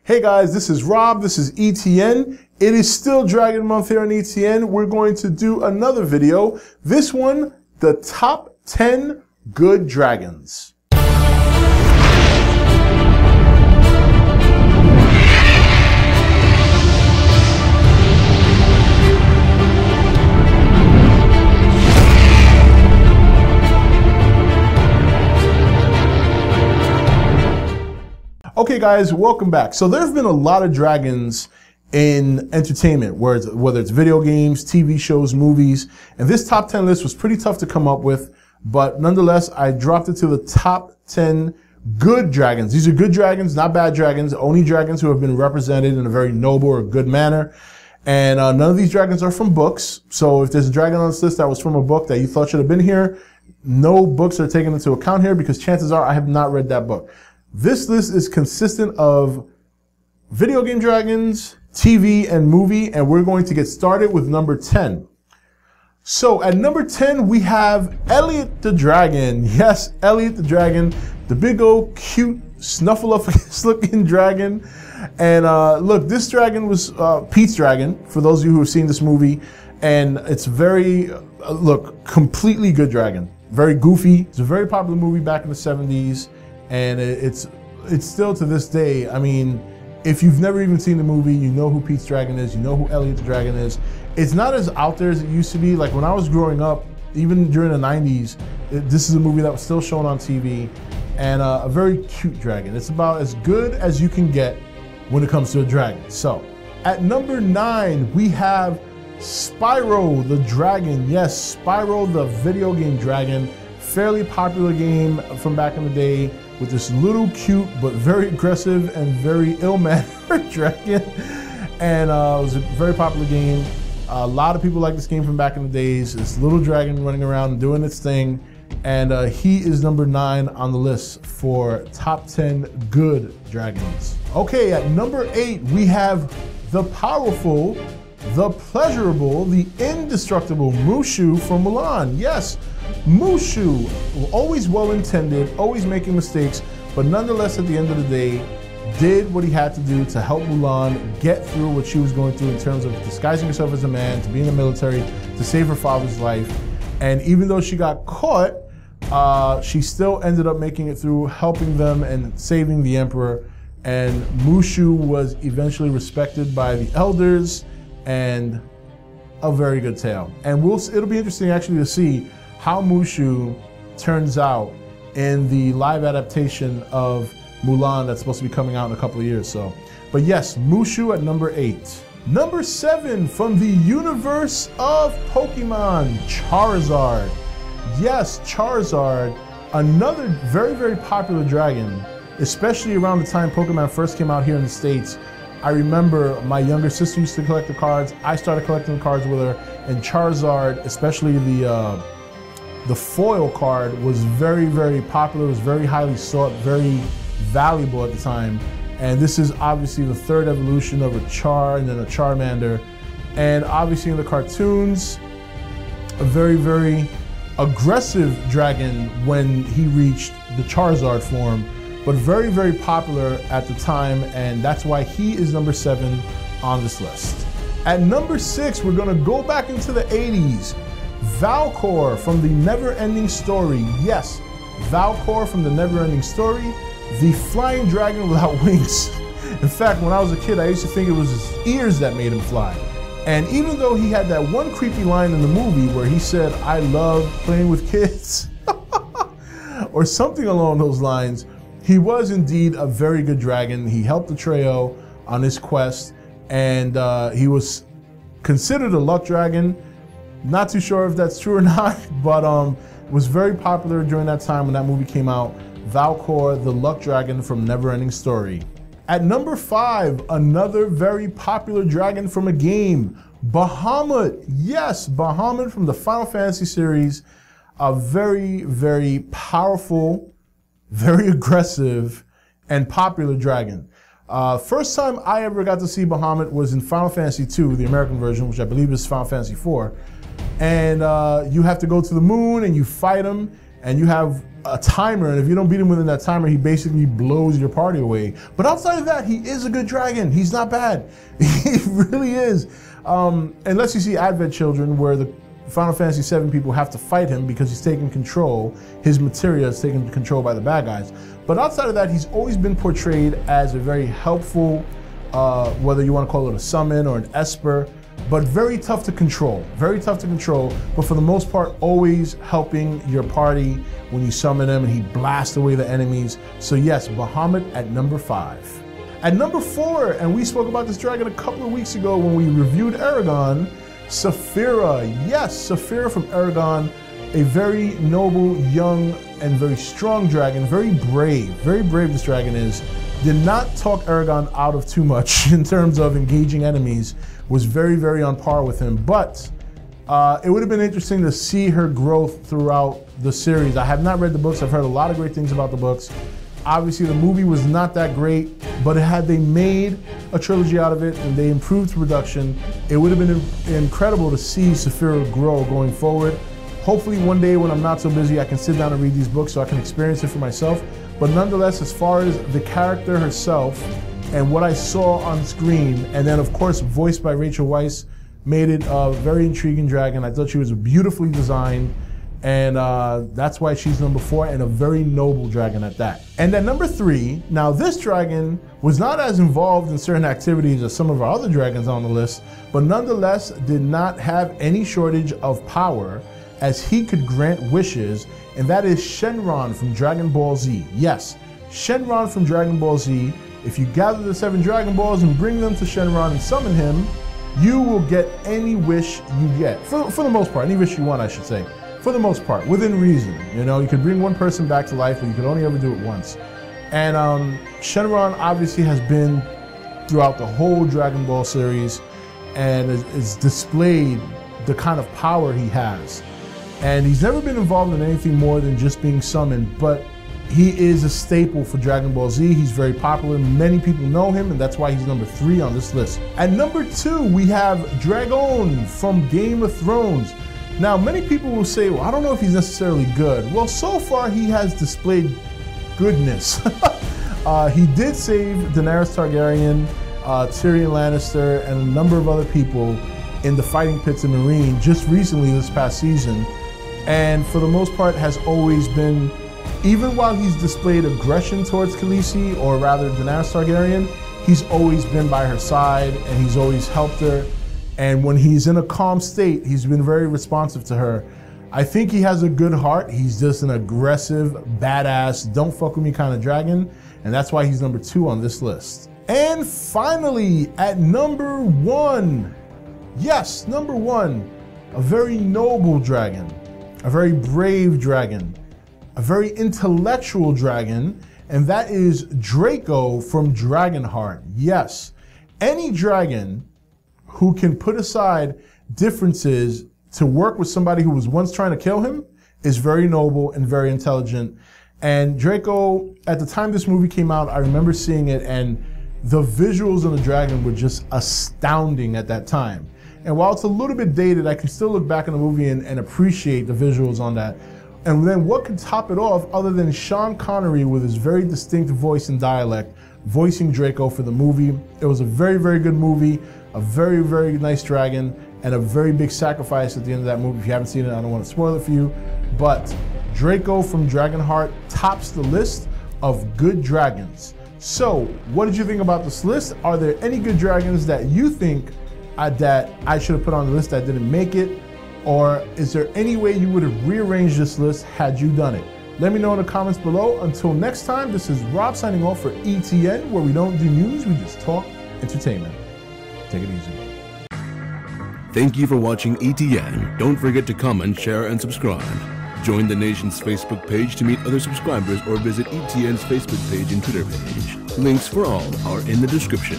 Hey guys, this is Rob, this is E.T.N. It is still Dragon Month here on E.T.N. We're going to do another video. This one, the top 10 good dragons. Okay guys, welcome back. So there have been a lot of dragons in entertainment, whether it's video games, TV shows, movies, and this top 10 list was pretty tough to come up with, but nonetheless, I dropped it to the top 10 good dragons. These are good dragons, not bad dragons, only dragons who have been represented in a very noble or good manner. And none of these dragons are from books. So if there's a dragon on this list that was from a book that you thought should have been here, no books are taken into account here because chances are I have not read that book. This list is consistent of video game dragons, TV, and movie, and we're going to get started with number 10. So at number 10, we have Elliot the Dragon. Yes, Elliot the Dragon, the big old cute snuffleupagus looking dragon. And look, this dragon was Pete's dragon, for those of you who have seen this movie, and it's very, look, completely good dragon. Very goofy. It's a very popular movie back in the 70s. And it's still to this day, I mean, if you've never even seen the movie, you know who Pete's dragon is, you know who Elliot the Dragon is. It's not as out there as it used to be. Like when I was growing up, even during the 90s, this is a movie that was still shown on TV, and a very cute dragon. It's about as good as you can get when it comes to a dragon. So at number 9, we have Spyro the Dragon. Yes, Spyro the video game dragon. Fairly popular game from back in the day with this little cute but very aggressive and very ill-mannered dragon. And it was a very popular game. A lot of people like this game from back in the days. This little dragon running around doing its thing. And he is number 9 on the list for top 10 good dragons. Okay, at number 8, we have the powerful, the pleasurable, the indestructible Mushu from Mulan. Yes, Mushu, always well-intended, always making mistakes, but nonetheless, at the end of the day, did what he had to do to help Mulan get through what she was going through in terms of disguising herself as a man, to be in the military, to save her father's life. And even though she got caught, she still ended up making it through, helping them and saving the emperor. And Mushu was eventually respected by the elders, and a very good tale. And it'll be interesting actually to see how Mushu turns out in the live adaptation of Mulan that's supposed to be coming out in a couple of years. So, but yes, Mushu at number 8. Number 7, from the universe of Pokemon, Charizard. Yes, Charizard, another very, very popular dragon, especially around the time Pokemon first came out here in the States. I remember my younger sister used to collect the cards. I started collecting the cards with her, and Charizard, especially the foil card, was very, very popular. It was very highly sought, very valuable at the time. And this is obviously the 3rd evolution of a Char and then a Charmander. And obviously in the cartoons, a very, very aggressive dragon when he reached the Charizard form, but very, very popular at the time, and that's why he is number 7 on this list. At number 6, we're gonna go back into the 80s. Valkor from the Never-Ending Story. Yes, Valkor from the Never-Ending Story, the flying dragon without wings. In fact, when I was a kid, I used to think it was his ears that made him fly. And even though he had that one creepy line in the movie where he said, "I love playing with kids," or something along those lines, he was indeed a very good dragon. He helped the trio on his quest, and he was considered a luck dragon. Not too sure if that's true or not, but was very popular during that time when that movie came out. Valkor, the luck dragon from Never-Ending Story. At number 5, another very popular dragon from a game, Bahamut. Yes, Bahamut from the Final Fantasy series, a very, very powerful, very aggressive, and popular dragon. First time I ever got to see Bahamut was in Final Fantasy II, the American version, which I believe is Final Fantasy IV. And you have to go to the moon and you fight him. and you have a timer, and if you don't beat him within that timer, he basically blows your party away. But outside of that, he is a good dragon. He's not bad. He really is. Unless you see Advent Children, where the Final Fantasy VII people have to fight him because he's taking control. His materia is taken control by the bad guys. But outside of that, he's always been portrayed as a very helpful, whether you want to call it a summon or an esper, but very tough to control. Very tough to control, but for the most part, always helping your party when you summon him, and he blasts away the enemies. So yes, Bahamut at number 5. At number 4, and we spoke about this dragon a couple of weeks ago when we reviewed Aragon, Saphir. Yes, Saphir from Aragon, a very noble, young, and very strong dragon, very brave this dragon is. Did not talk Aragon out of too much in terms of engaging enemies, was very, very on par with him, but it would have been interesting to see her growth throughout the series. I have not read the books, I've heard a lot of great things about the books. Obviously the movie was not that great, but had they made a trilogy out of it and they improved production, it would have been incredible to see Saphir grow going forward. Hopefully one day when I'm not so busy, I can sit down and read these books so I can experience it for myself. But nonetheless, as far as the character herself and what I saw on screen, and then of course voiced by Rachel Weisz, made it a very intriguing dragon. I thought she was beautifully designed, and that's why she's number 4, and a very noble dragon at that. And at number 3, now this dragon was not as involved in certain activities as some of our other dragons on the list, but nonetheless did not have any shortage of power, as he could grant wishes, and that is Shenron from Dragon Ball Z. Yes, Shenron from Dragon Ball Z. If you gather the 7 Dragon Balls and bring them to Shenron and summon him, you will get any wish you get. For the most part, any wish you want, I should say. For the most part, within reason. You know, you could bring one person back to life, but you could only ever do it once. And Shenron obviously has been throughout the whole Dragon Ball series and is displayed the kind of power he has. And he's never been involved in anything more than just being summoned, but he is a staple for Dragon Ball Z. He's very popular. Many people know him, and that's why he's number 3 on this list. At number 2, we have Dragon from Game of Thrones. Now, many people will say, well, I don't know if he's necessarily good. Well, so far he has displayed goodness. He did save Daenerys Targaryen, Tyrion Lannister, and a number of other people in the fighting pits in Meereen just recently this past season. And for the most part has always been, even while he's displayed aggression towards Khaleesi, or rather Daenerys Targaryen, he's always been by her side and he's always helped her. And when he's in a calm state, he's been very responsive to her. I think he has a good heart. He's just an aggressive, badass, don't fuck with me kind of dragon. And that's why he's number 2 on this list. And finally, at number 1, yes, number 1, a very noble dragon, a very brave dragon, a very intellectual dragon, and that is Draco from Dragonheart. Yes, any dragon who can put aside differences to work with somebody who was once trying to kill him is very noble and very intelligent. And Draco, at the time this movie came out, I remember seeing it, and the visuals on the dragon were just astounding at that time. And while it's a little bit dated, I can still look back on the movie and appreciate the visuals on that. And then what could top it off other than Sean Connery with his very distinct voice and dialect, voicing Draco for the movie. It was a very, very good movie, a very, very nice dragon, and a very big sacrifice at the end of that movie. If you haven't seen it, I don't want to spoil it for you. But Draco from Dragonheart tops the list of good dragons. So, what did you think about this list? Are there any good dragons that you think that I should have put on the list that didn't make it? Or is there any way you would have rearranged this list had you done it? Let me know in the comments below. Until next time, this is Rob signing off for E.T.N, where we don't do news, we just talk entertainment. Take it easy. Thank you for watching E.T.N. Don't forget to comment, share, and subscribe. Join the nation's Facebook page to meet other subscribers or visit E.T.N's Facebook page and Twitter page. Links for all are in the description.